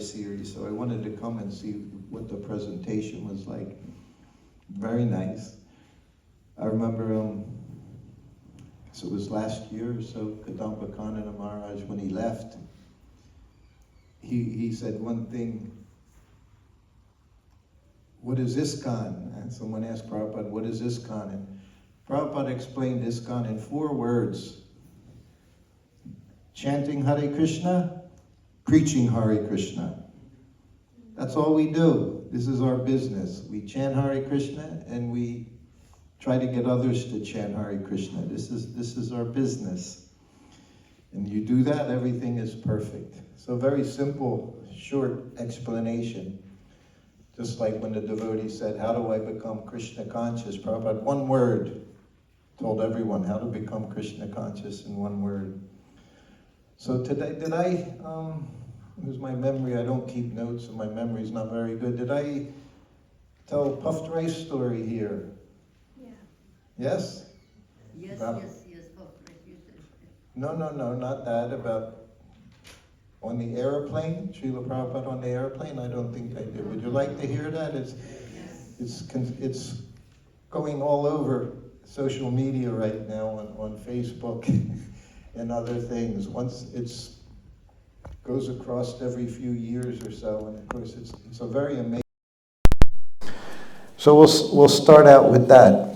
series, so I wanted to come and see what the presentation was like. Very nice. I remember, so it was last year or so, Kadampa Kanana Maharaj, when he left, he said one thing, what is ISKCON? And someone asked Prabhupada, what is ISKCON? And Prabhupada explained ISKCON in 4 words. Chanting Hare Krishna, preaching Hare Krishna. That's all we do. This is our business. We chant Hare Krishna and we try to get others to chant Hare Krishna. This is our business. And you do that, everything is perfect. So very simple, short explanation. Just like when the devotee said, how do I become Krishna conscious? Prabhupada, one word, told everyone how to become Krishna conscious in one word. So today, did I, here's my memory, I don't keep notes and my memory's not very good. Did I tell puffed rice story here? Yeah. Yes? Yes, About, yes, puffed rice, you said. No, not that, about on the airplane, Srila Prabhupada on the airplane, I don't think I did. Would you like to hear that? It's going all over social media right now on Facebook and other things. Once it's goes across every few years or so, and of course it's a very amazing. So we'll start out with that.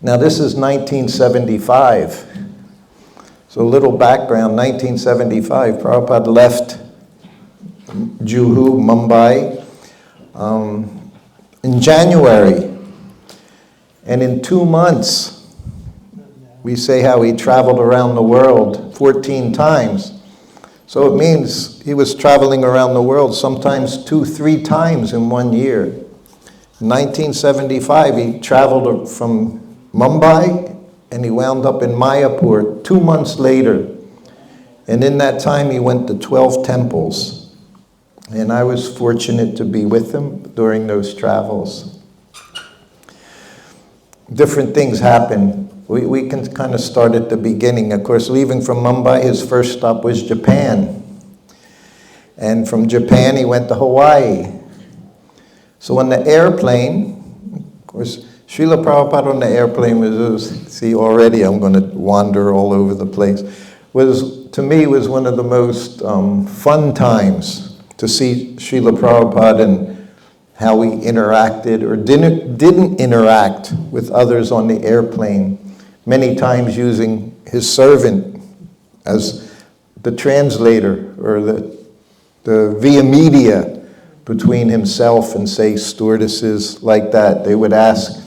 Now this is 1975. So a little background, 1975, Prabhupada left Juhu, Mumbai, in January. And in 2 months, we say how he traveled around the world 14 times. So it means he was traveling around the world sometimes 2-3 times in 1 year. In 1975, he traveled from Mumbai and he wound up in Mayapur 2 months later. And in that time, he went to 12 temples. And I was fortunate to be with him during those travels. Different things happened. We can kind of start at the beginning. Of course, leaving from Mumbai, his first stop was Japan. And from Japan, he went to Hawaii. So on the airplane, of course, Srila Prabhupada on the airplane was, see, already I'm going to wander all over the place, to me, was one of the most fun times to see Srila Prabhupada and how we interacted or didn't interact with others on the airplane, many times using his servant as the translator or the via media between himself and, say, stewardesses like that. They would ask,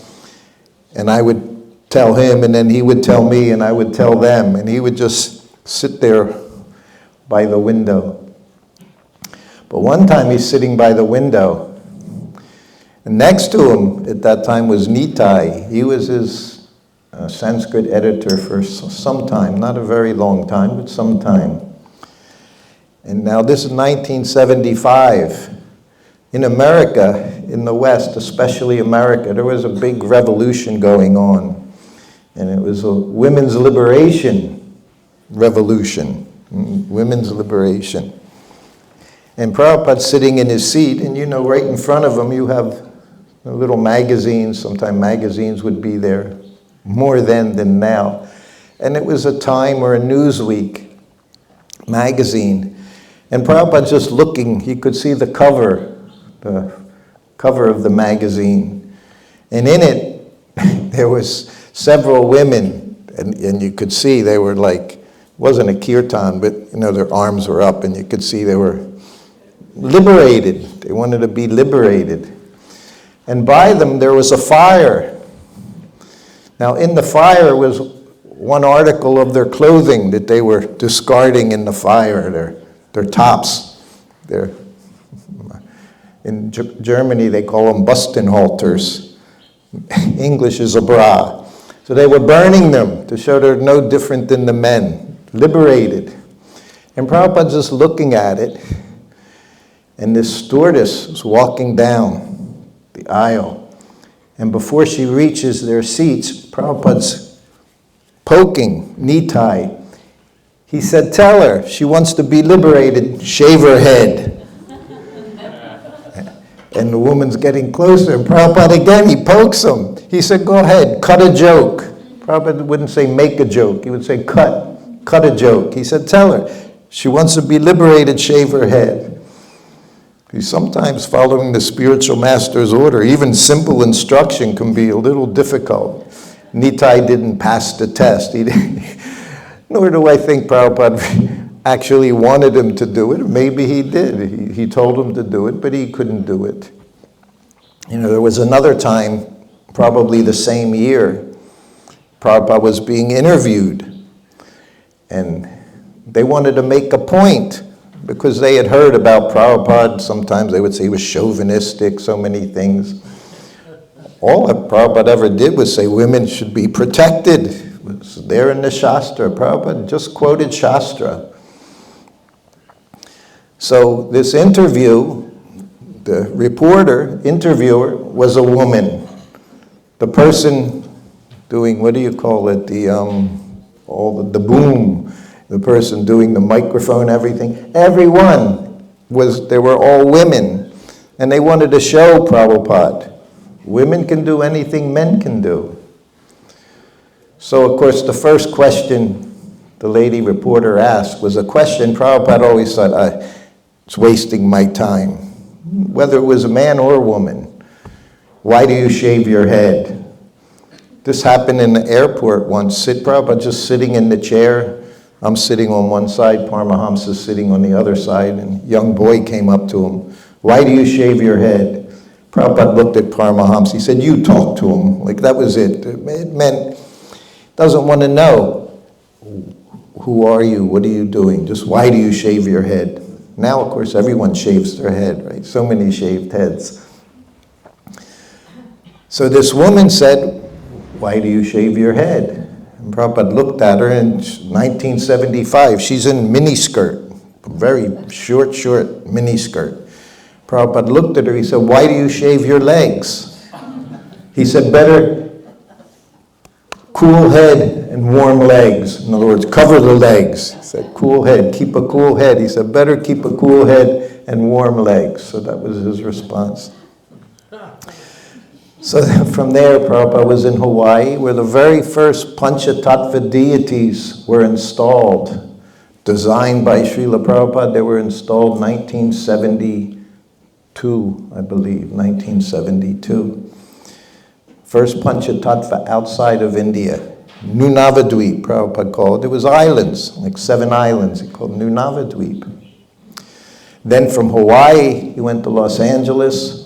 and I would tell him, and then he would tell me, and I would tell them, and he would just sit there by the window. But one time he's sitting by the window, and next to him at that time was Nitai. He was his Sanskrit editor for some time, not a very long time, but some time. And now this is 1975. In America, in the West, especially America, there was a big revolution going on. And it was a women's liberation revolution, women's liberation. And Prabhupada's sitting in his seat, and you know, right in front of him you have little magazines. Sometimes magazines would be there, more then than now. And it was a Time or a Newsweek magazine. And Prabhupada's just looking, he could see the cover of the magazine. And in it, there was several women, and you could see they were like, it wasn't a kirtan, but you know, their arms were up, and you could see they were liberated. They wanted to be liberated. And by them, there was a fire. Now, in the fire was one article of their clothing that they were discarding in the fire, their tops. In Germany, they call them Bustenhalters. English is a bra. So they were burning them to show they're no different than the men, liberated. And Prabhupada's just looking at it, and this stewardess is walking down the aisle. And before she reaches their seats, Prabhupada's poking Nitai. He said, tell her, she wants to be liberated, shave her head. And the woman's getting closer, and Prabhupada again, he pokes him. He said, go ahead, cut a joke. Prabhupada wouldn't say make a joke, he would say cut a joke. He said, tell her, she wants to be liberated, shave her head. Sometimes following the spiritual master's order, even simple instruction can be a little difficult. Nitai didn't pass the test. Nor do I think Prabhupada actually wanted him to do it. Maybe he did. He told him to do it, but he couldn't do it. There was another time, probably the same year, Prabhupada was being interviewed. And they wanted to make a point, because they had heard about Prabhupada. Sometimes they would say he was chauvinistic, so many things. All that Prabhupada ever did was say women should be protected. It was there in the Shastra. Prabhupada just quoted Shastra. So this interview, the interviewer was a woman. The person doing, what do you call it, the boom, the person doing the microphone, everything, they were all women. And they wanted to show Prabhupada, women can do anything men can do. So, of course, the first question the lady reporter asked was a question Prabhupada always thought, it's wasting my time. Whether it was a man or a woman, why do you shave your head? This happened in the airport once. Prabhupada just sitting in the chair. I'm sitting on one side, Paramahamsa is sitting on the other side, and a young boy came up to him. Why do you shave your head? Prabhupada looked at Paramahamsa. He said, you talk to him. Like, that was it. It meant, doesn't want to know, who are you? What are you doing? Just why do you shave your head? Now, of course, everyone shaves their head, right? So many shaved heads. So this woman said, why do you shave your head? And Prabhupada looked at her in 1975. She's in miniskirt, very short miniskirt. Prabhupada looked at her. He said, why do you shave your legs? He said, better cool head and warm legs. In other words, cover the legs. He said, cool head, keep a cool head. He said, better keep a cool head and warm legs. So that was his response. So from there, Prabhupada was in Hawaii, where the very first Panchatattva deities were installed. Designed by Srila Prabhupada, they were installed 1972, I believe, 1972. First Panchatattva outside of India. Nunavadweep, Prabhupada called. It was islands, like 7 islands. He called Nunavadweep. Then from Hawaii, he went to Los Angeles.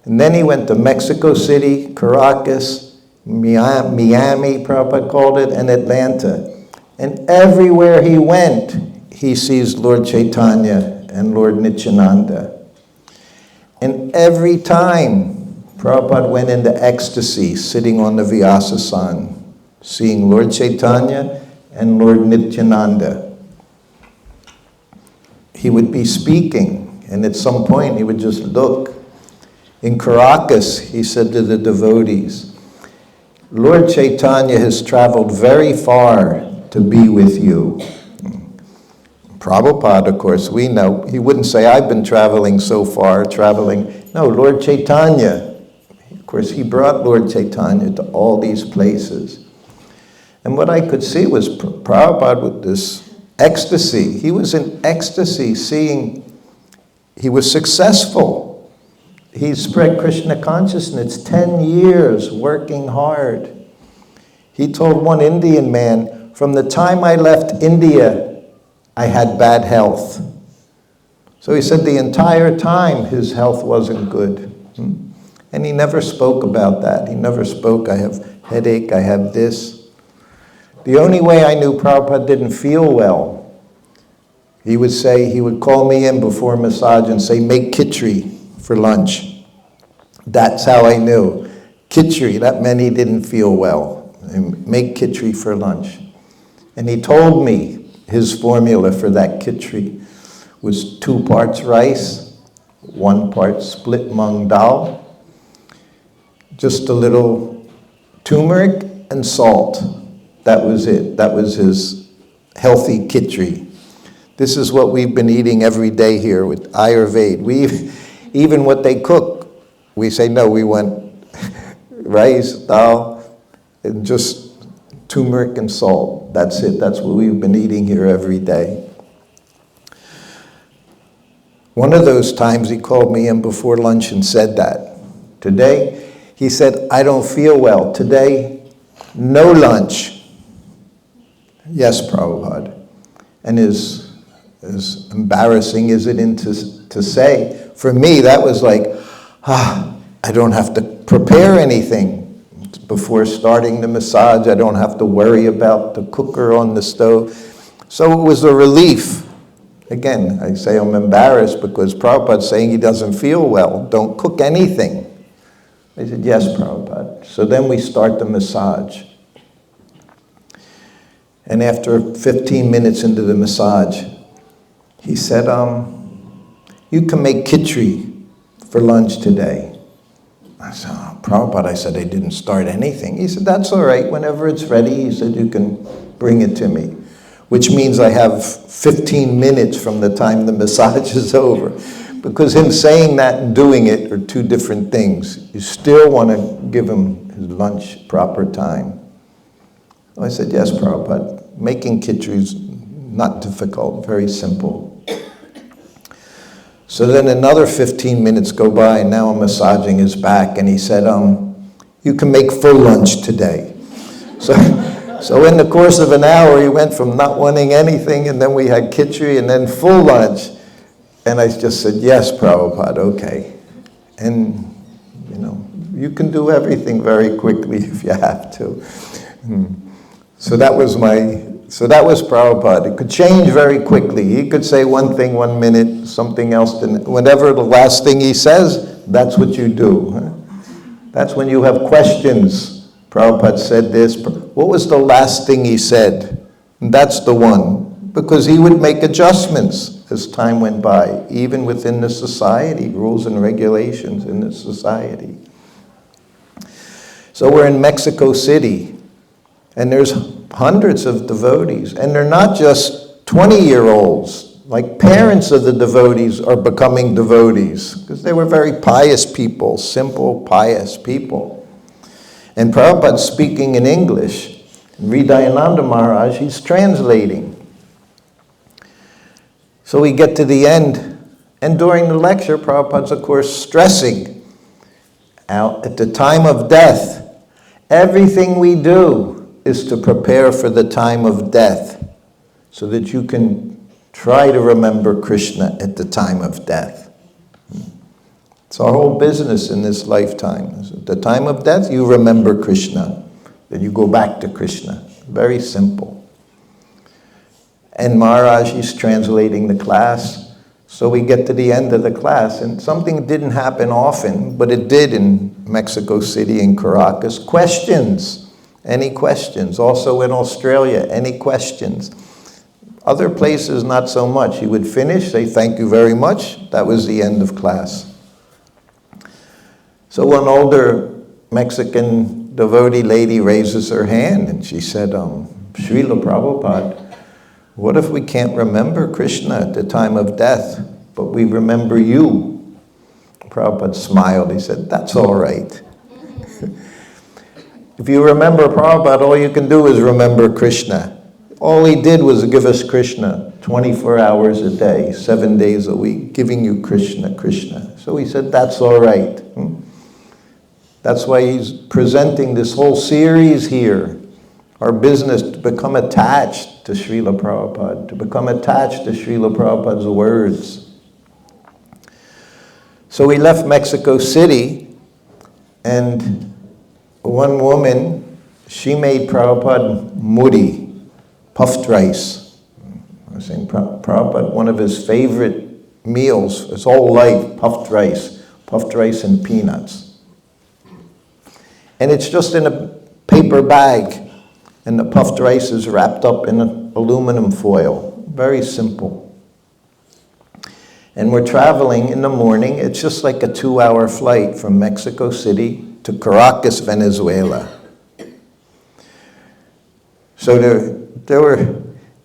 And then he went to Mexico City, Caracas, Miami, Prabhupada called it, and Atlanta. And everywhere he went, he sees Lord Chaitanya and Lord Nityananda. And every time, Prabhupada went into ecstasy, sitting on the Vyasa-san, seeing Lord Chaitanya and Lord Nityananda. He would be speaking, and at some point he would just look. In Caracas, he said to the devotees, Lord Chaitanya has traveled very far to be with you. Prabhupada, of course, we know, he wouldn't say, I've been traveling so far, No, Lord Chaitanya. Of course, he brought Lord Chaitanya to all these places. And what I could see was Prabhupada with this ecstasy. He was in ecstasy, seeing he was successful. He spread Krishna consciousness, 10 years working hard. He told one Indian man, from the time I left India, I had bad health. So he said the entire time his health wasn't good. And he never spoke about that. He never spoke, I have headache, I have this. The only way I knew Prabhupada didn't feel well, he would call me in before massage and say, make khichdi for lunch. That's how I knew. Khichdi, that meant he didn't feel well. Make khichdi for lunch. And he told me his formula for that khichdi was 2 parts rice, 1 part split mung dal, just a little turmeric and salt. That was it. That was his healthy khichdi. This is what we've been eating every day here with Ayurveda. Even what they cook, we say, no, we want rice, dal, and just turmeric and salt. That's it. That's what we've been eating here every day. One of those times he called me in before lunch and said that. Today, he said, I don't feel well. Today, no lunch. Yes, Prabhupada. And as embarrassing as it is to say, for me, that was like, I don't have to prepare anything. Before starting the massage, I don't have to worry about the cooker on the stove. So it was a relief. Again, I say I'm embarrassed because Prabhupada's saying he doesn't feel well. Don't cook anything. I said, yes, Prabhupada. So then we start the massage. And after 15 minutes into the massage, he said, you can make khichdi for lunch today. I said, oh, Prabhupada, I said, I didn't start anything. He said, that's all right. Whenever it's ready, he said, you can bring it to me. Which means I have 15 minutes from the time the massage is over. Because him saying that and doing it are two different things. You still want to give him his lunch proper time. I said, yes, Prabhupada. Making khichdi is not difficult, very simple. So then another 15 minutes go by, and now I'm massaging his back, and he said, you can make full lunch today. So in the course of an hour, he went from not wanting anything, and then we had khichdi, and then full lunch. And I just said, yes, Prabhupada, okay. And, you can do everything very quickly if you have to. So that was Prabhupada. It could change very quickly. He could say one thing 1 minute, something else. Whenever the last thing he says, that's what you do. That's when you have questions. Prabhupada said this. What was the last thing he said? And that's the one. Because he would make adjustments as time went by, even within the society, rules and regulations in the society. So we're in Mexico City, and there's hundreds of devotees, and they're not just 20-year-olds. Like parents of the devotees are becoming devotees, because they were very pious people, simple, pious people. And Prabhupada's speaking in English. Hridayananda Maharaj, he's translating. So we get to the end, and during the lecture, Prabhupada's, of course, stressing out at the time of death, everything we do is to prepare for the time of death, so that you can try to remember Krishna at the time of death. It's our whole business in this lifetime. At the time of death, you remember Krishna. Then you go back to Krishna. Very simple. And Maharaj, he's translating the class. So we get to the end of the class, and something didn't happen often, but it did in Mexico City and Caracas. Questions. Any questions? Also in Australia, any questions? Other places, not so much. He would finish, say, thank you very much. That was the end of class. So one older Mexican devotee lady raises her hand, and she said, Srila Prabhupada, what if we can't remember Krishna at the time of death, but we remember you? Prabhupada smiled. He said, that's all right. If you remember Prabhupada, all you can do is remember Krishna. All he did was give us Krishna 24 hours a day, 7 days a week, giving you Krishna, Krishna. So he said, that's all right. That's why he's presenting this whole series here. Our business to become attached to Srila Prabhupada, to become attached to Srila Prabhupada's words. So we left Mexico City, and one woman, she made Prabhupada mudi, puffed rice. I was saying Prabhupada, one of his favorite meals, his whole life, puffed rice and peanuts. And it's just in a paper bag, and the puffed rice is wrapped up in aluminum foil. Very simple. And we're traveling in the morning. It's just like a 2-hour flight from Mexico City to Caracas, Venezuela. So there were,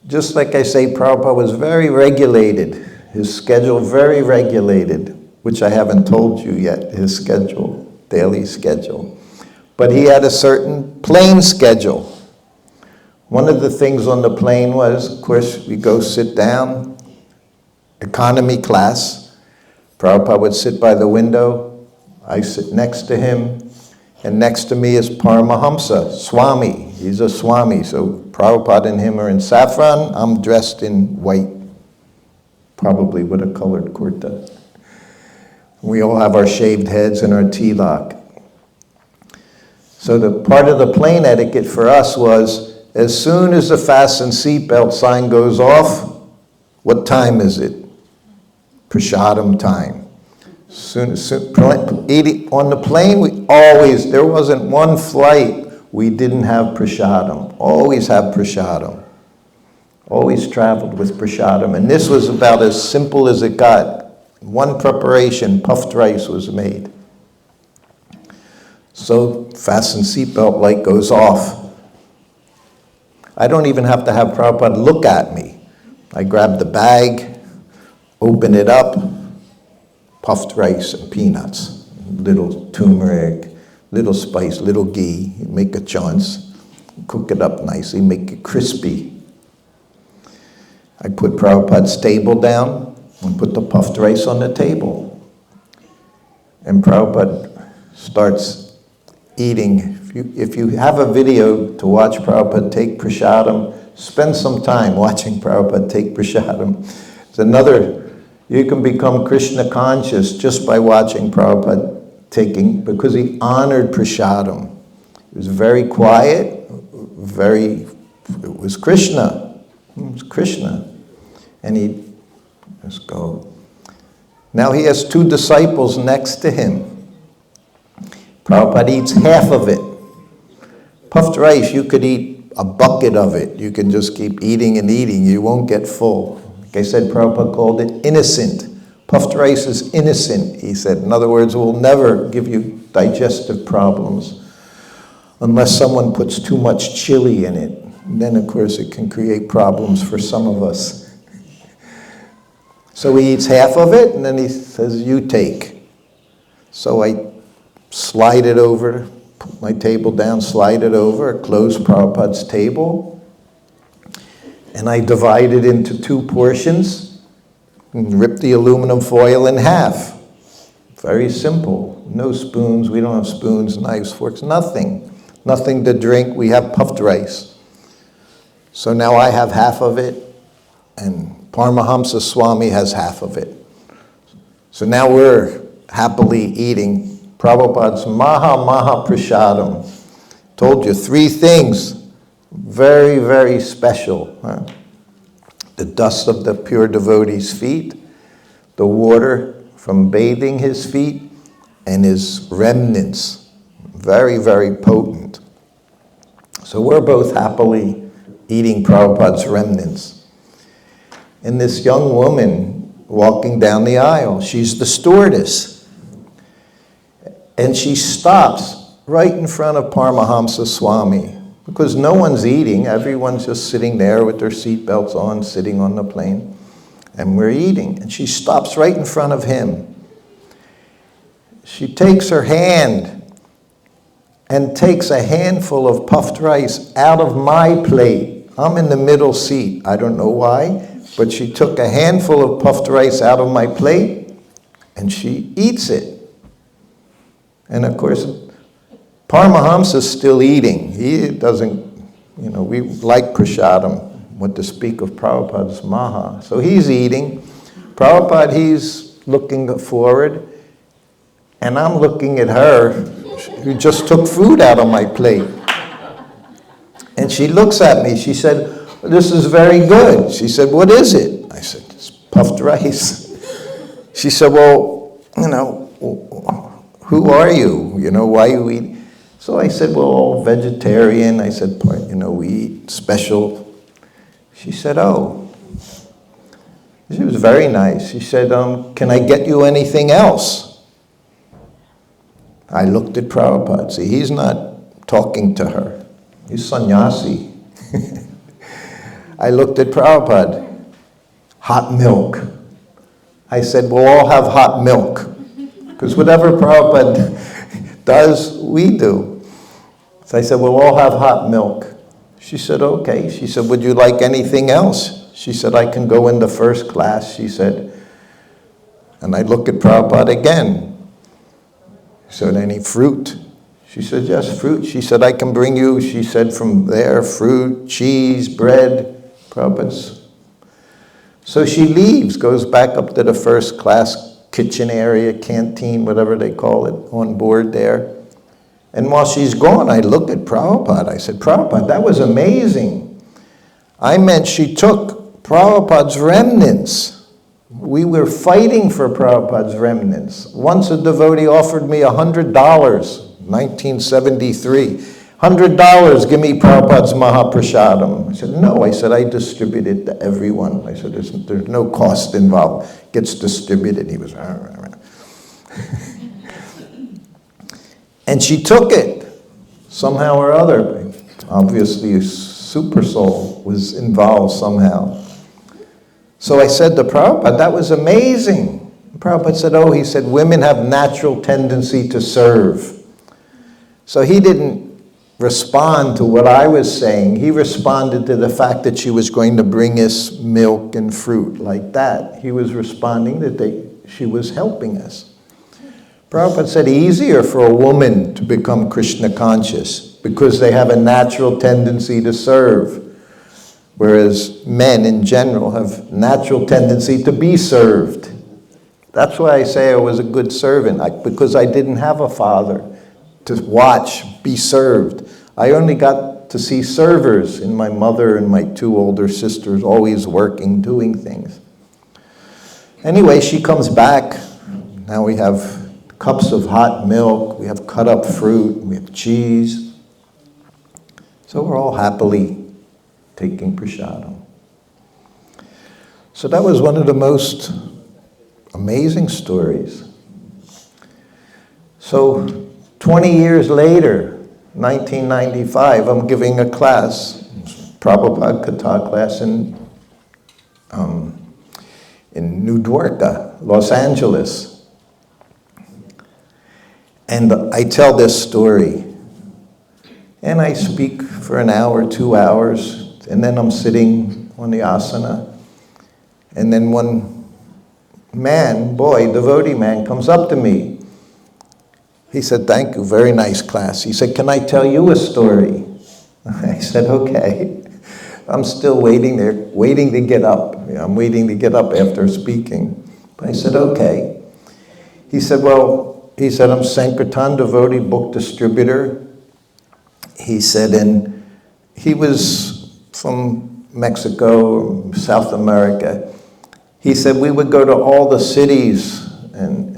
just like I say, Prabhupada was very regulated. His schedule very regulated which I haven't told you yet, his schedule, daily schedule. But he had a certain plane schedule. One of the things on the plane was, of course, we go sit down, economy class. Prabhupada would sit by the window. I sit next to him. And next to me is Paramahamsa, Swami. He's a Swami. So Prabhupada and him are in saffron. I'm dressed in white, probably with a colored kurta. We all have our shaved heads and our tilak. So the part of the plane etiquette for us was, as soon as the fasten seatbelt sign goes off, what time is it? Prasadam time. On the plane, there wasn't one flight we didn't have prasadam. Always have prasadam. Always traveled with prasadam. And this was about as simple as it got. One preparation, puffed rice was made. So fasten seatbelt light goes off. I don't even have to have Prabhupada look at me. I grab the bag, open it up, puffed rice and peanuts, little turmeric, little spice, little ghee, make a chance, cook it up nicely, make it crispy. I put Prabhupada's table down and put the puffed rice on the table. And Prabhupada starts eating. If you have a video to watch Prabhupada take prasadam, spend some time watching Prabhupada take prasadam. It's another, you can become Krishna conscious just by watching Prabhupada taking, because he honored prasadam. It was very quiet, it was Krishna. It was Krishna. And he, let's go. Now he has two disciples next to him. Prabhupada eats half of it. Puffed rice, you could eat a bucket of it. You can just keep eating and eating. You won't get full. Like I said, Prabhupada called it innocent. Puffed rice is innocent, he said. In other words, it will never give you digestive problems unless someone puts too much chili in it. And then, of course, it can create problems for some of us. So he eats half of it, and then he says, you take. So I slide it over, put my table down, slide it over, close Prabhupada's table, and I divide it into two portions and rip the aluminum foil in half. Very simple. No spoons. We don't have spoons, knives, forks, nothing. Nothing to drink. We have puffed rice. So now I have half of it, and Paramahamsa Swami has half of it. So now we're happily eating Prabhupada's Maha Prasadam. Told you 3 things, very, very special. Huh? The dust of the pure devotee's feet, the water from bathing his feet, and his remnants. Very, very potent. So we're both happily eating Prabhupada's remnants. And this young woman walking down the aisle, she's the stewardess. And she stops right in front of Paramahamsa Swami, because no one's eating. Everyone's just sitting there with their seatbelts on, sitting on the plane. And we're eating. And she stops right in front of him. She takes her hand and takes a handful of puffed rice out of my plate. I'm in the middle seat. I don't know why, but she took a handful of puffed rice out of my plate and she eats it. And of course, Paramahamsa's still eating. He doesn't, we like prasadam, what to speak of Prabhupada's Maha. So he's eating. Prabhupada, he's looking forward. And I'm looking at her, who just took food out of my plate. And she looks at me. She said, this is very good. She said, what is it? I said, it's puffed rice. She said, well, who are you? Why you eat? So I said, well, vegetarian. I said, we eat special. She said, oh. She was very nice. She said, can I get you anything else? I looked at Prabhupada. See, he's not talking to her. He's sannyasi. I looked at Prabhupada. Hot milk. I said, we'll all have hot milk. Because whatever Prabhupada does, we do. So I said, we'll all have hot milk. She said, okay. She said, would you like anything else? She said, I can go in the first class, she said. And I look at Prabhupada again. He said, any fruit? She said, yes, fruit. She said, I can bring you, she said, from there, fruit, cheese, bread. Prabhupada's. So she leaves, goes back up to the first class kitchen area, canteen, whatever they call it, on board there. And while she's gone, I look at Prabhupada. I said, Prabhupada, that was amazing. I meant she took Prabhupada's remnants. We were fighting for Prabhupada's remnants. Once a devotee offered me $100, 1973. $100, give me Prabhupada's Mahaprasadam. I said, no. I said, I distribute it to everyone. I said, there's no cost involved. It gets distributed. He was, and she took it, somehow or other. Obviously, a super soul was involved somehow. So I said to Prabhupada, that was amazing. Prabhupada said, oh, he said, women have natural tendency to serve. So he didn't respond to what I was saying. He responded to the fact that she was going to bring us milk and fruit like that. He was responding that she was helping us. Prabhupada said, easier for a woman to become Krishna conscious because they have a natural tendency to serve, whereas men in general have natural tendency to be served. That's why I say I was a good servant, because I didn't have a father to watch, be served. I only got to see servers in my mother and my two older sisters, always working, doing things. Anyway, she comes back. Now we have cups of hot milk, we have cut up fruit, we have cheese. So we're all happily taking prasadam. So that was one of the most amazing stories. So 20 years later, 1995, I'm giving a class, Prabhupada Katha class in New Dwarka, Los Angeles. And I tell this story. And I speak for an hour, 2 hours, and then I'm sitting on the asana. And then one man, boy, devotee man, comes up to me. He said, thank you, very nice class. He said, can I tell you a story? I said, okay. I'm still waiting there, waiting to get up. I'm waiting to get up after speaking. But I said, okay. He said, I'm Sankirtan devotee book distributor. He said, and he was from Mexico, South America. He said, we would go to all the cities and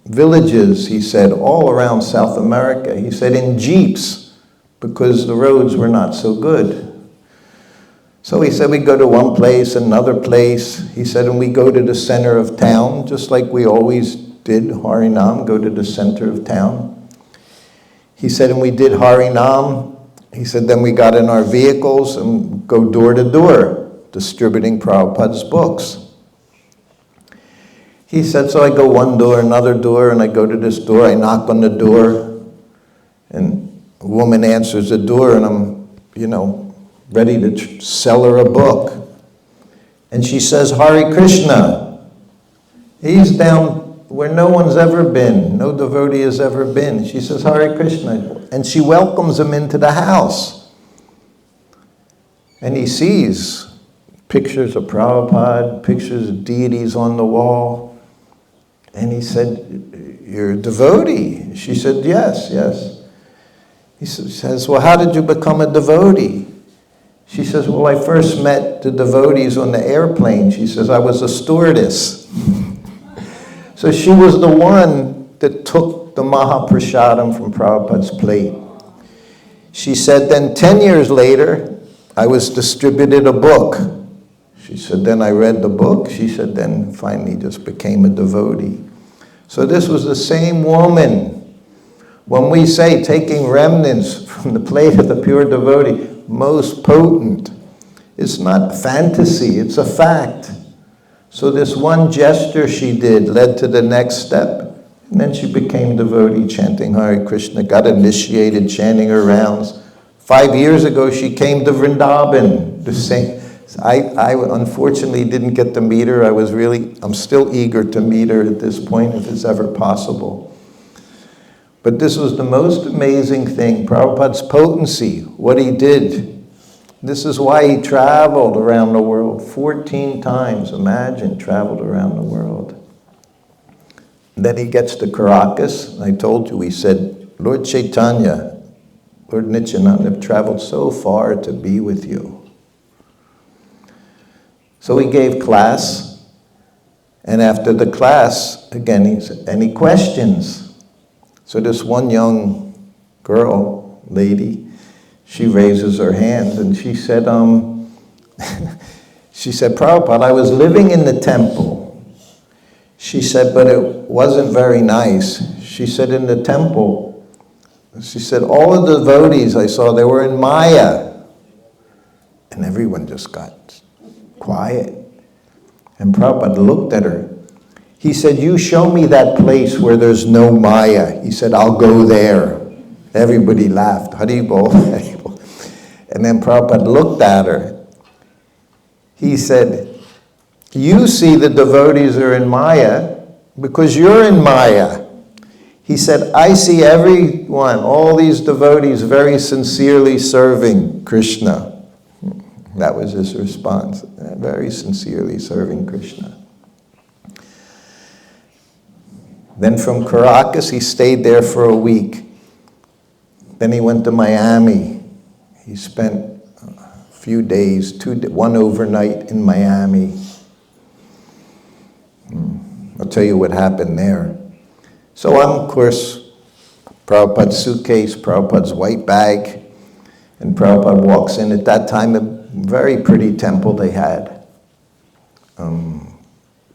villages, he said, all around South America. He said, in jeeps, because the roads were not so good. So he said, we go to one place, another place. He said, and we go to the center of town, just like we always did Harinam, go to the center of town. He said, and we did Harinam. He said, then we got in our vehicles and go door to door, distributing Prabhupada's books. He said, so I go one door, another door, and I go to this door, I knock on the door, and a woman answers the door, and I'm, ready to sell her a book. And she says, Hare Krishna. He's down where no one's ever been, no devotee has ever been. She says, Hare Krishna. And she welcomes him into the house. And he sees pictures of Prabhupada, pictures of deities on the wall. And he said, you're a devotee? She said, yes, yes. He says, well, how did you become a devotee? She says, well, I first met the devotees on the airplane. She says, I was a stewardess. So she was the one that took the Mahaprasadam from Prabhupada's plate. She said, then 10 years later, I was distributed a book. She said, then I read the book. She said, then finally just became a devotee. So this was the same woman. When we say taking remnants from the plate of the pure devotee, most potent, it's not fantasy, it's a fact. So this one gesture she did led to the next step. And then she became devotee, chanting Hare Krishna, got initiated, chanting her rounds. 5 years ago, she came to Vrindavan. The same. I unfortunately didn't get to meet her. I'm still eager to meet her at this point, if it's ever possible. But this was the most amazing thing, Prabhupada's potency, what he did. This is why he traveled around the world 14 times. Imagine, traveled around the world. Then he gets to Caracas. I told you, he said, Lord Chaitanya, Lord Nityananda have traveled so far to be with you. So he gave class, and after the class, again, he said, any questions? So this one young girl, lady, she raises her hand and she said, she said, Prabhupada, I was living in the temple. She said, but it wasn't very nice. She said, in the temple, she said, all of the devotees I saw, they were in Maya. And everyone just got quiet. And Prabhupada looked at her. He said, you show me that place where there's no Maya. He said, I'll go there. Everybody laughed. Haribol, Haribol. And then Prabhupada looked at her. He said, you see the devotees are in Maya because you're in Maya. He said, I see everyone, all these devotees very sincerely serving Krishna. That was his response, very sincerely serving Krishna. Then from Caracas, he stayed there for a week. Then he went to Miami. He spent a few days, one overnight in Miami. I'll tell you what happened there. So I'm, of course, Prabhupada's suitcase, Prabhupada's white bag, and Prabhupada walks in. At that time, a very pretty temple they had.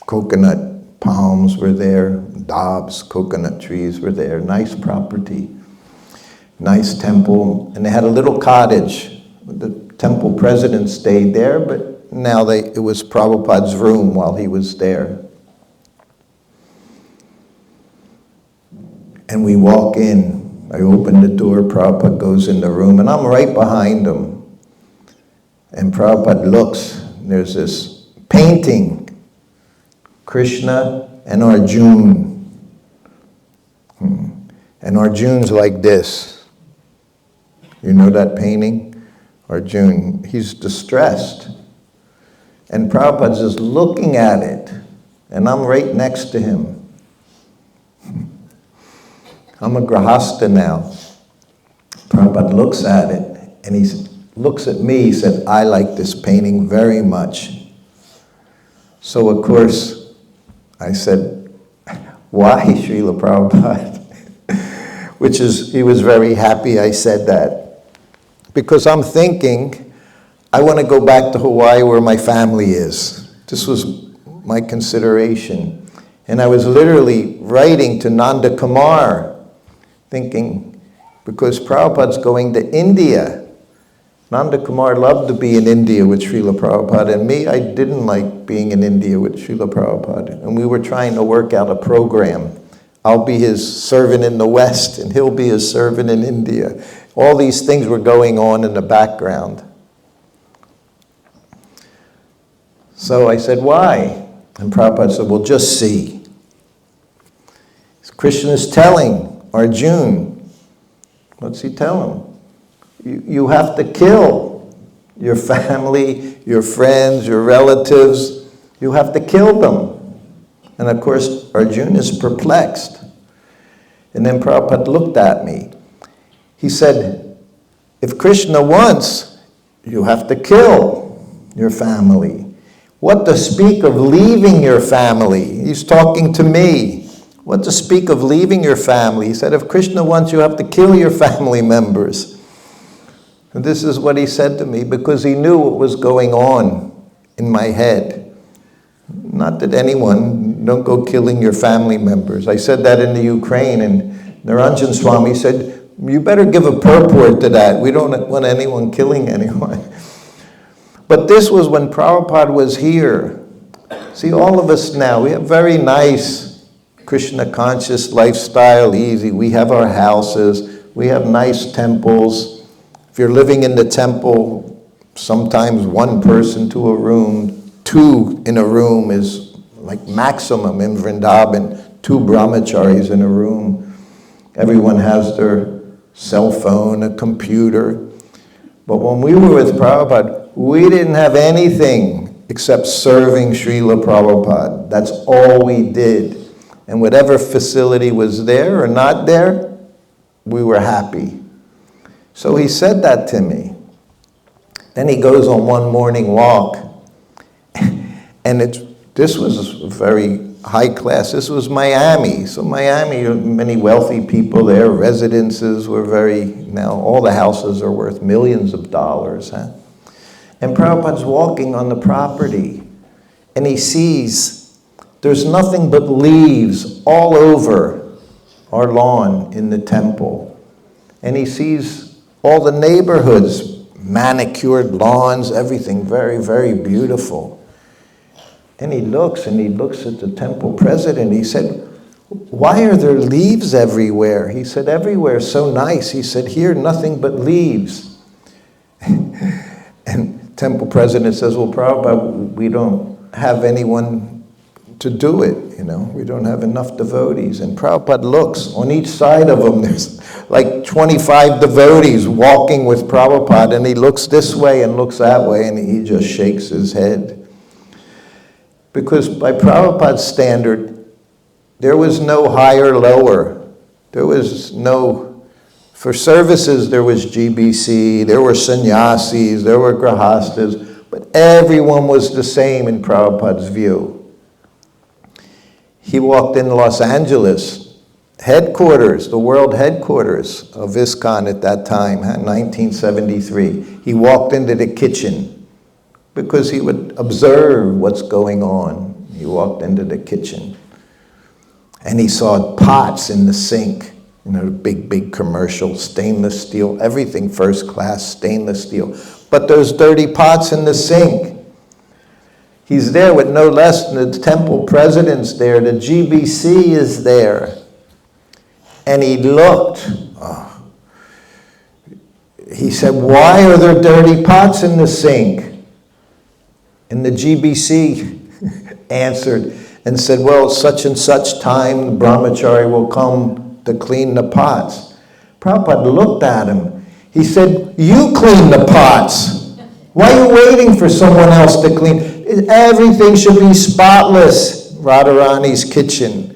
Coconut palms were there, daubs, coconut trees were there, nice property, nice temple. And they had a little cottage. The temple president stayed there, but now it was Prabhupada's room while he was there. And we walk in. I open the door, Prabhupada goes in the room, and I'm right behind him. And Prabhupada looks, and there's this painting, Krishna and Arjuna. And Arjuna's like this. You know that painting? Arjuna, he's distressed. And Prabhupada's just looking at it, and I'm right next to him. I'm a grahasta now. Prabhupada looks at it, and he looks at me, he said, I like this painting very much. So of course, I said, why, Srila Prabhupada? He was very happy I said that. Because I'm thinking, I want to go back to Hawaii where my family is. This was my consideration. And I was literally writing to Nanda Kumar, thinking, because Prabhupada's going to India. Nanda Kumar loved to be in India with Srila Prabhupada, and me, I didn't like being in India with Srila Prabhupada. And we were trying to work out a program. I'll be his servant in the West, and he'll be his servant in India. All these things were going on in the background. So I said, why? And Prabhupada said, well, just see. Krishna is telling Arjuna, what's he tell him? You have to kill your family, your friends, your relatives. You have to kill them. And of course, Arjuna is perplexed. And then Prabhupada looked at me. He said, if Krishna wants, you have to kill your family. What to speak of leaving your family? He's talking to me. What to speak of leaving your family? He said, if Krishna wants, you have to kill your family members. And this is what he said to me, because he knew what was going on in my head. Not that anyone, don't go killing your family members. I said that in the Ukraine, and Niranjan Swami said, you better give a purport to that. We don't want anyone killing anyone. But this was when Prabhupada was here. See, all of us now, we have very nice Krishna conscious lifestyle, easy. We have our houses, we have nice temples. If you're living in the temple, sometimes one person to a room, two in a room is like maximum in Vrindavan, 2 brahmacharis in a room. Everyone has their cell phone, a computer. But when we were with Prabhupada, we didn't have anything except serving Srila Prabhupada. That's all we did. And whatever facility was there or not there, we were happy. So he said that to me. Then he goes on one morning walk, and this was very high class. This was Miami. So Miami, many wealthy people there, residences were now all the houses are worth millions of dollars. Huh? And Prabhupada's walking on the property, and he sees there's nothing but leaves all over our lawn in the temple. And he sees all the neighborhoods, manicured lawns, everything very, very beautiful. And he looks at the temple president. He said, "Why are there leaves everywhere?" He said, "Everywhere's so nice." He said, "Here, nothing but leaves." And temple president says, "Well, Prabhupada, we don't have anyone to do it, we don't have enough devotees." And Prabhupada looks, on each side of him, there's like 25 devotees walking with Prabhupada, and he looks this way and looks that way, and he just shakes his head. Because by Prabhupada's standard, there was no higher, lower. There was no, for services there was GBC, there were sannyasis, there were grahastas, but everyone was the same in Prabhupada's view. He walked in Los Angeles, headquarters, the world headquarters of ISKCON at that time, 1973. He walked into the kitchen because he would observe what's going on. He walked into the kitchen and he saw pots in the sink, big commercial, stainless steel, everything first class, stainless steel. But there's dirty pots in the sink. He's there with no less than the temple president's there, the GBC is there. And he looked. He said, "Why are there dirty pots in the sink?" And the GBC answered and said, "Well, such and such time, the brahmachari will come to clean the pots." Prabhupada looked at him. He said, "You clean the pots. Why are you waiting for someone else to clean? Everything should be spotless." Radharani's kitchen.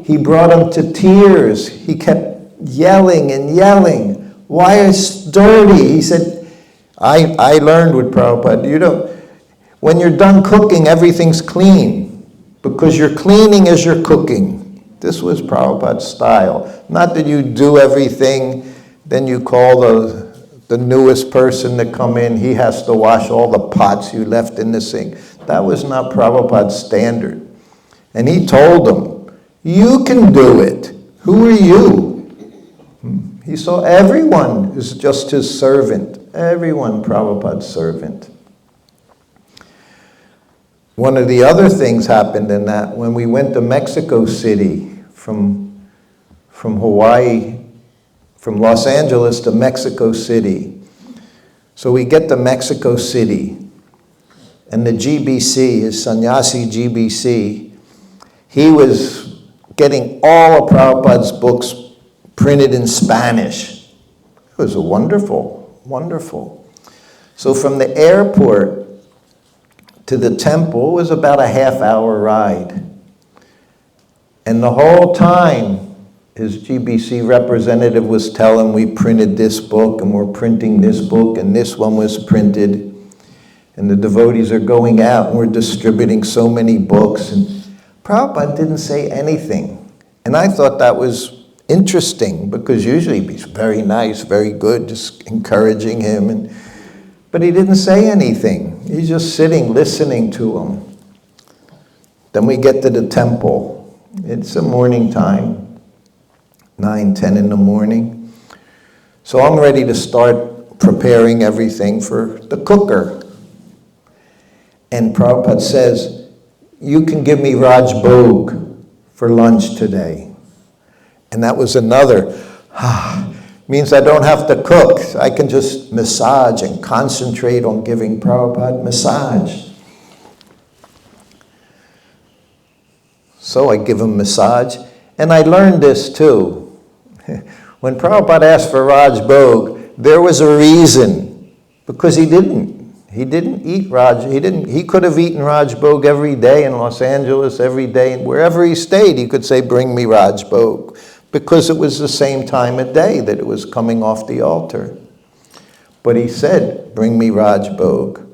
He brought him to tears. He kept yelling and yelling. "Why is it dirty?" He said, I learned with Prabhupada, when you're done cooking, everything's clean, because you're cleaning as you're cooking. This was Prabhupada's style. Not that you do everything, then you call the newest person to come in, he has to wash all the pots you left in the sink. That was not Prabhupada's standard. And he told them, "You can do it. Who are you?" He saw everyone is just his servant. Everyone Prabhupada's servant. One of the other things happened in that, when we went to Mexico City from Hawaii, from Los Angeles to Mexico City. So we get to Mexico City, and the GBC, his sannyasi GBC, he was getting all of Prabhupada's books printed in Spanish. It was wonderful, wonderful. So from the airport to the temple was about a half-hour ride. And the whole time, his GBC representative was telling, "We printed this book, and we're printing this book, and this one was printed. And the devotees are going out, and we're distributing so many books." And Prabhupada didn't say anything. And I thought that was interesting, because usually he's very nice, very good, just encouraging him. But he didn't say anything. He's just sitting, listening to him. Then we get to the temple. It's a morning time, 9, 10 in the morning. So I'm ready to start preparing everything for the cooker. And Prabhupada says, "You can give me Raj Bhog for lunch today. And that was another, means I don't have to cook. I can just massage and concentrate on giving Prabhupada massage. So I give him massage. And I learned this too. When Prabhupada asked for Raj Bhog, there was a reason. Because he didn't eat Raj. He could have eaten Raj Bhog every day in Los Angeles, every day. And wherever he stayed, he could say, bring me Raj Bhog. Because it was the same time of day that it was coming off the altar. But he said, bring me Raj Bhog.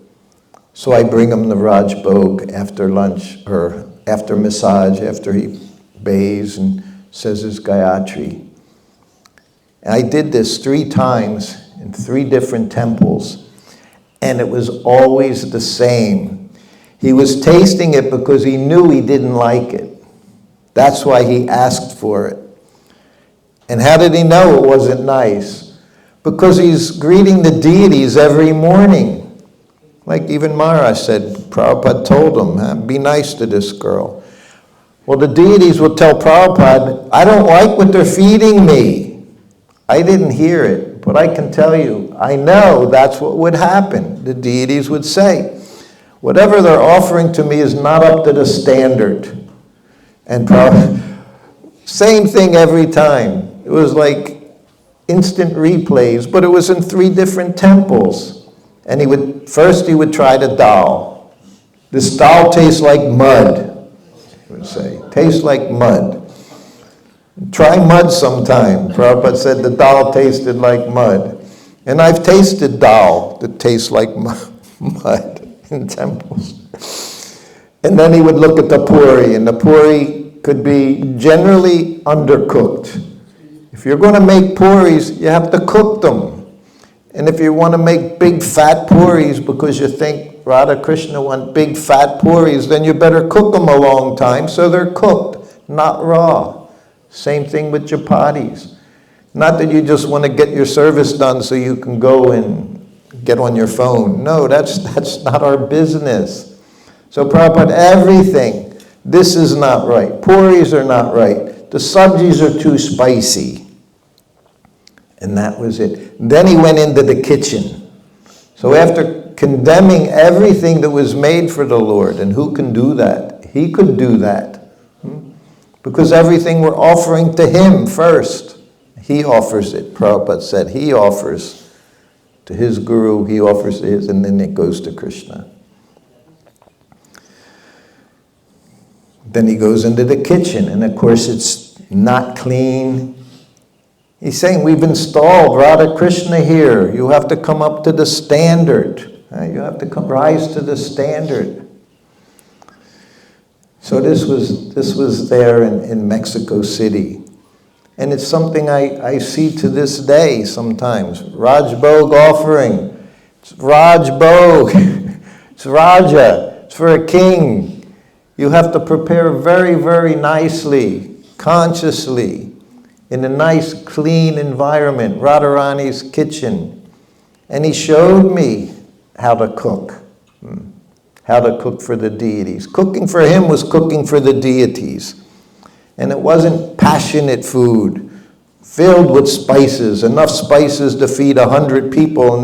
So I bring him the Raj Bhog after lunch, or after massage, after he bathes and says his Gayatri. And I did this 3 times in 3 different temples. And it was always the same. He was tasting it because he knew he didn't like it. That's why he asked for it. And how did he know it wasn't nice? Because he's greeting the deities every morning. Like even Maharaj said, Prabhupada told him, be nice to this girl. Well, the deities will tell Prabhupada, I don't like what they're feeding me. I didn't hear it, but I can tell you, I know that's what would happen. The deities would say, whatever they're offering to me is not up to the standard. And Prabhupada, same thing every time. It was like instant replays, but it was in 3 different temples. And he would try the dal. This dal tastes like mud, he would say. Tastes like mud. Try mud sometime. Prabhupada said the dal tasted like mud. And I've tasted dal that tastes like mud in temples. And then he would look at the puri, and the puri could be generally undercooked. If you're going to make puris, you have to cook them. And if you want to make big fat puris because you think Radha Krishna want big fat puris, then you better cook them a long time so they're cooked, not raw. Same thing with chapatis. Not that you just want to get your service done so you can go and get on your phone. No, that's not our business. So Prabhupada, everything, this is not right. Puris are not right. The sabjis are too spicy. And that was it. Then he went into the kitchen. So after condemning everything that was made for the Lord, and who can do that? He could do that. Because everything we're offering to him first. He offers it. Prabhupada said he offers to his guru, he offers to his, and then it goes to Krishna. Then he goes into the kitchen, and of course it's not clean. He's saying, we've installed Radha Krishna here. You have to come up to the standard. You have to rise to the standard. So this was there in Mexico City. And it's something I see to this day sometimes. Raj Bhog offering. It's Raj Bhog. It's Raja. It's for a king. You have to prepare very, very nicely, consciously, in a nice, clean environment, Radharani's kitchen. And he showed me how to cook for the deities. Cooking for him was cooking for the deities. And it wasn't passionate food, filled with spices, enough spices to feed 100 people, and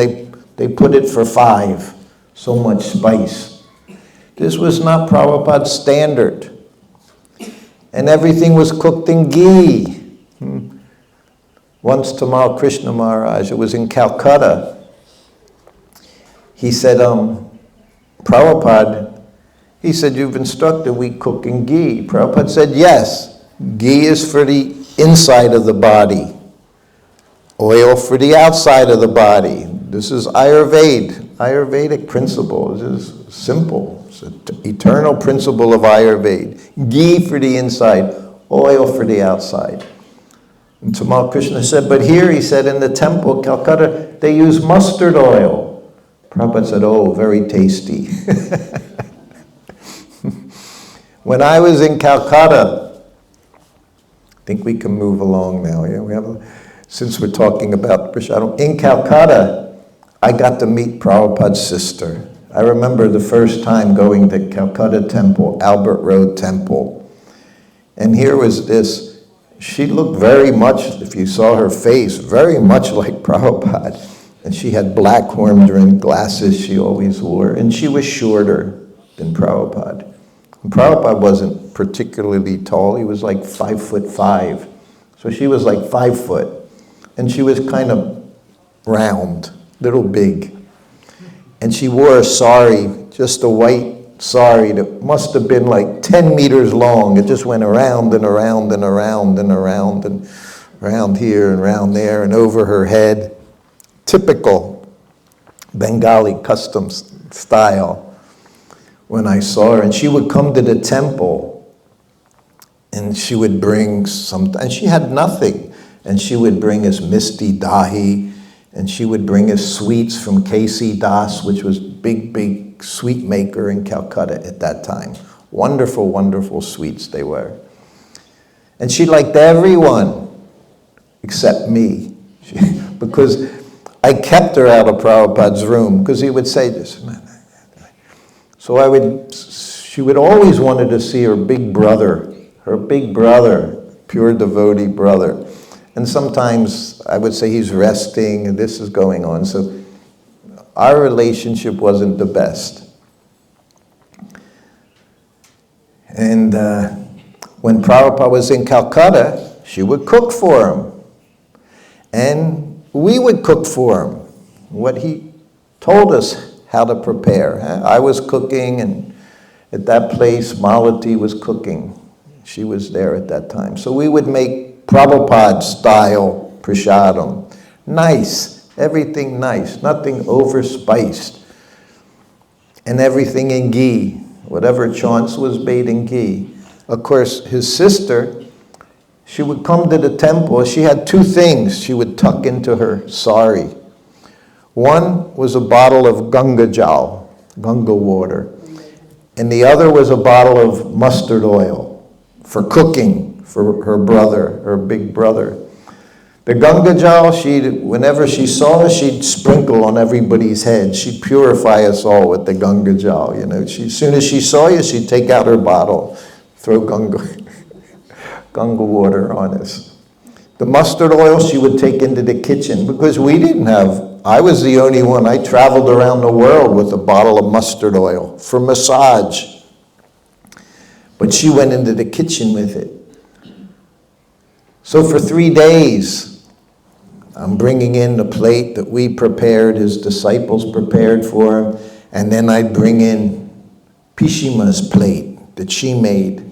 they put it for 5. So much spice. This was not Prabhupada's standard. And everything was cooked in ghee. Once Tamal Krishna Maharaj, it was in Calcutta, he said, Prabhupada, he said, you've instructed we cook in ghee. Prabhupada said, yes, ghee is for the inside of the body, oil for the outside of the body. This is Ayurvedic principle. This is simple. It's an eternal principle of Ayurveda. Ghee for the inside, oil for the outside. And Tamal Krishna said, but here, he said, in the temple, Calcutta, they use mustard oil. Prabhupada said, oh, very tasty. When I was in Calcutta, I think we can move along now. Yeah, since we're talking about Prashadam. In Calcutta, I got to meet Prabhupada's sister. I remember the first time going to Calcutta Temple, Albert Road Temple. And here was this, she looked very much, if you saw her face, very much like Prabhupada. And she had black horn-rimmed glasses she always wore, and she was shorter than Prabhupada. And Prabhupada wasn't particularly tall, he was like 5'5". So she was like 5 foot, and she was kind of round, little big. And she wore a sari, just a white sari that must have been like 10 meters long. It just went around and around and around and around and around here and around there and over her head. Typical Bengali customs style when I saw her. And she would come to the temple and she would bring and she had nothing. And she would bring us misti dahi, and she would bring us sweets from K.C. Das, which was big sweet maker in Calcutta at that time. Wonderful, wonderful sweets they were. And she liked everyone except me, because I kept her out of Prabhupada's room, because he would say this. So she would always wanted to see her big brother, pure devotee brother. And sometimes I would say he's resting and this is going on. So our relationship wasn't the best. And when Prabhupada was in Calcutta, she would cook for him. And we would cook for him what he told us how to prepare. I was cooking, and at that place, Malati was cooking. She was there at that time. So we would make Prabhupada style prasadam. Nice, everything nice, nothing overspiced. And everything in ghee, whatever chants was made in ghee. Of course, his sister, she would come to the temple. She had two things she would tuck into her sari. One was a bottle of Ganga Jal, Ganga water. And the other was a bottle of mustard oil for cooking for her brother, her big brother. The Ganga Jal, whenever she saw us, she'd sprinkle on everybody's head. She'd purify us all with the Ganga Jal. As soon as she saw you, she'd take out her bottle, throw Ganga water on us. The mustard oil she would take into the kitchen, because I was the only one. I traveled around the world with a bottle of mustard oil for massage. But she went into the kitchen with it. So for 3 days, I'm bringing in the plate that we prepared, his disciples prepared for him, and then I'd bring in Pishima's plate that she made.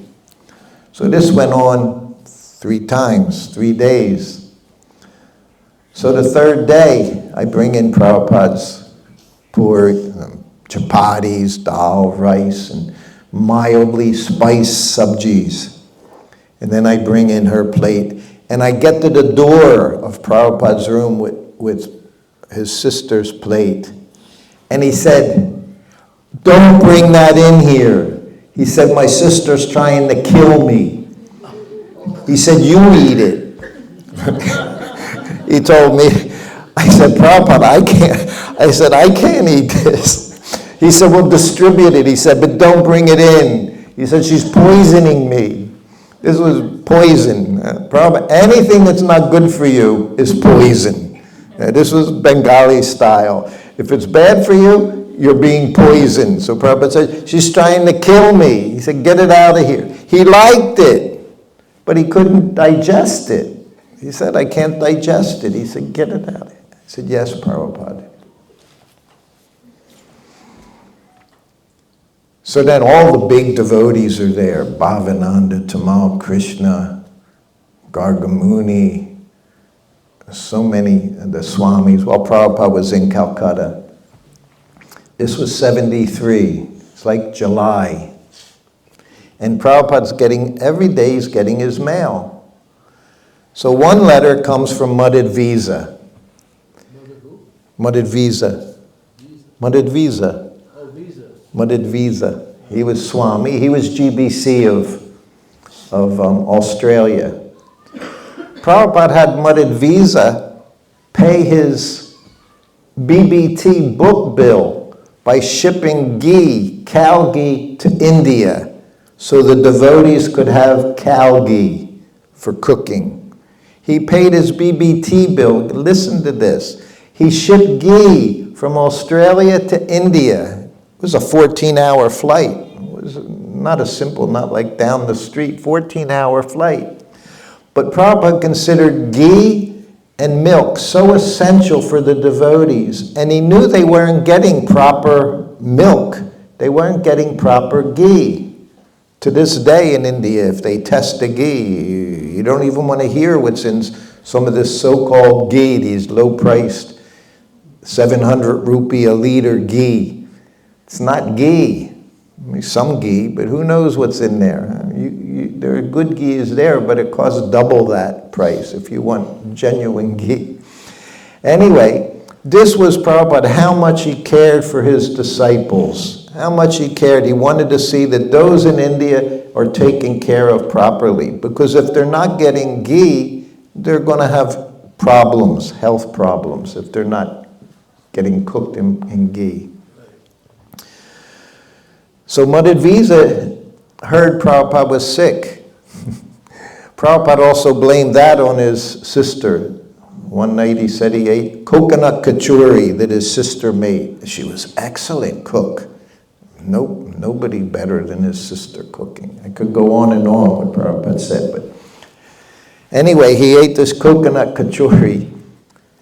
So this went on 3 times, 3 days. So the third day, I bring in Prabhupada's puri, chapatis, dal, rice, and mildly spiced sabjis. And then I bring in her plate, and I get to the door of Prabhupada's room with his sister's plate. And he said, "Don't bring that in here." He said, "My sister's trying to kill me." He said, "You eat it." He told me, I said, "Prabhupada, I can't eat this." He said, "Well, distribute it." He said, "But don't bring it in." He said, "She's poisoning me." This was poison. Prabhupada, anything that's not good for you is poison. This was Bengali style. If it's bad for you, you're being poisoned. So Prabhupada said, "She's trying to kill me." He said, "Get it out of here." He liked it, but he couldn't digest it. He said, "I can't digest it." He said, "Get it out of here." I said, "Yes, Prabhupada." So then all the big devotees are there. Bhavananda, Tamal Krishna, Gargamuni, so many, the Swamis. Well, Prabhupada was in Calcutta. This was 73. It's like July. And Prabhupada's every day he's getting his mail. So one letter comes from Madhvisa. Madhvisa. Madhvisa. Madhvisa. He was Swami. He was GBC of Australia. Prabhupada had Madhvisa pay his BBT book bill by shipping ghee, cow ghee, to India so the devotees could have cow ghee for cooking. He paid his BBT bill. Listen to this. He shipped ghee from Australia to India. It was a 14-hour flight. It was not a simple, not like down the street, 14-hour flight. But Prabhupada considered ghee and milk so essential for the devotees, and he knew they weren't getting proper milk. They weren't getting proper ghee. To this day in India, if they test the ghee, you don't even want to hear what's in some of this so-called ghee, these low-priced 700 rupee a liter ghee. It's not ghee. I mean, some ghee, but who knows what's in there? There are good ghee is there, but it costs double that price if you want genuine ghee. Anyway, this was Prabhupada, how much he cared for his disciples, how much he cared. He wanted to see that those in India are taken care of properly, because if they're not getting ghee, they're going to have problems, health problems, if they're not getting cooked in ghee. So Madhvisa heard Prabhupada was sick. Prabhupada also blamed that on his sister. One night he said he ate coconut kachori that his sister made. She was excellent cook. Nobody better than his sister cooking. I could go on and on what Prabhupada said, but anyway, he ate this coconut kachori,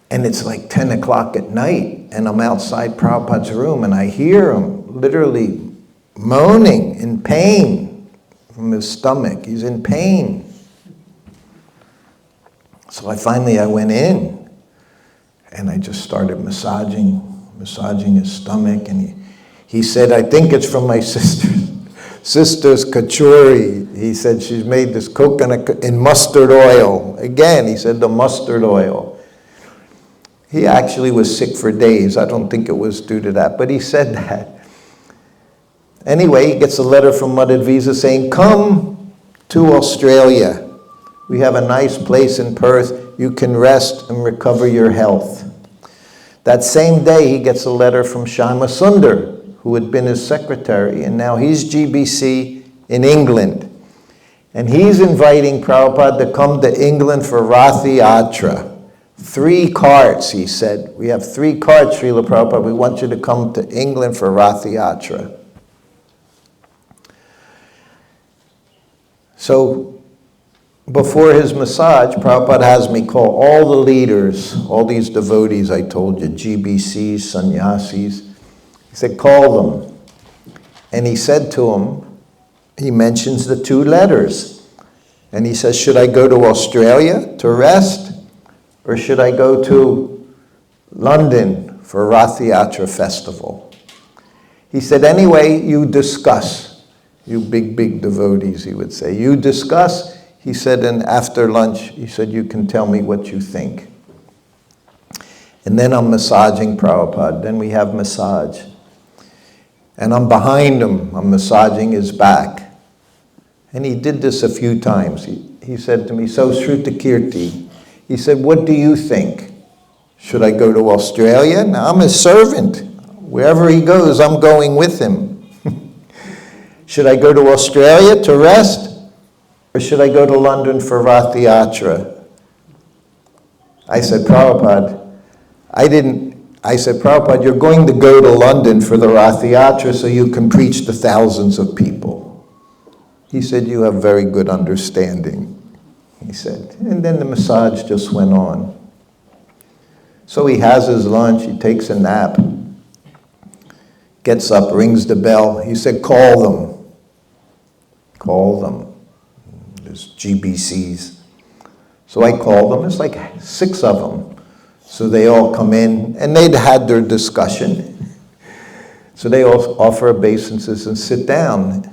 and it's like 10 o'clock at night, and I'm outside Prabhupada's room, and I hear him literally moaning in pain from his stomach. He's in pain. So I went in, and I just started massaging his stomach, and he said, I think it's from my sister's kachori. He said she's made this coconut in mustard oil. Again, he said the mustard oil. He actually was sick for days. I don't think it was due to that, but he said that. Anyway, he gets a letter from Madhvisa saying, come to Australia. We have a nice place in Perth. You can rest and recover your health. That same day, he gets a letter from Shama Sundar, who had been his secretary, and now he's GBC in England. And he's inviting Prabhupada to come to England for Rath Yatra. 3 carts, he said. We have 3 carts, Srila Prabhupada. We want you to come to England for Rath Yatra. So, before his massage, Prabhupada has me call all the leaders, all these devotees I told you, GBCs, sannyasis. He said, call them. And he said to them, he mentions the 2 letters. And he says, should I go to Australia to rest? Or should I go to London for Rath Yatra festival? He said, anyway, you discuss. You big devotees, he would say. You discuss. He said, and after lunch, he said, you can tell me what you think. And then I'm massaging Prabhupada. Then we have massage. And I'm behind him. I'm massaging his back. And he did this a few times. He said to me, so Sruta Kirti, he said, what do you think? Should I go to Australia? Now, I'm his servant. Wherever he goes, I'm going with him. Should I go to Australia to rest? Or should I go to London for Rath Yatra? I said, Prabhupada, you're going to go to London for the Rath Yatra so you can preach to thousands of people. He said, you have very good understanding, he said. And then the massage just went on. So he has his lunch, he takes a nap, gets up, rings the bell. He said, call them. Call them. There's GBCs. So I called them. It's like 6 of them. So they all come in, and they'd had their discussion. So they all offer obeisances and sit down.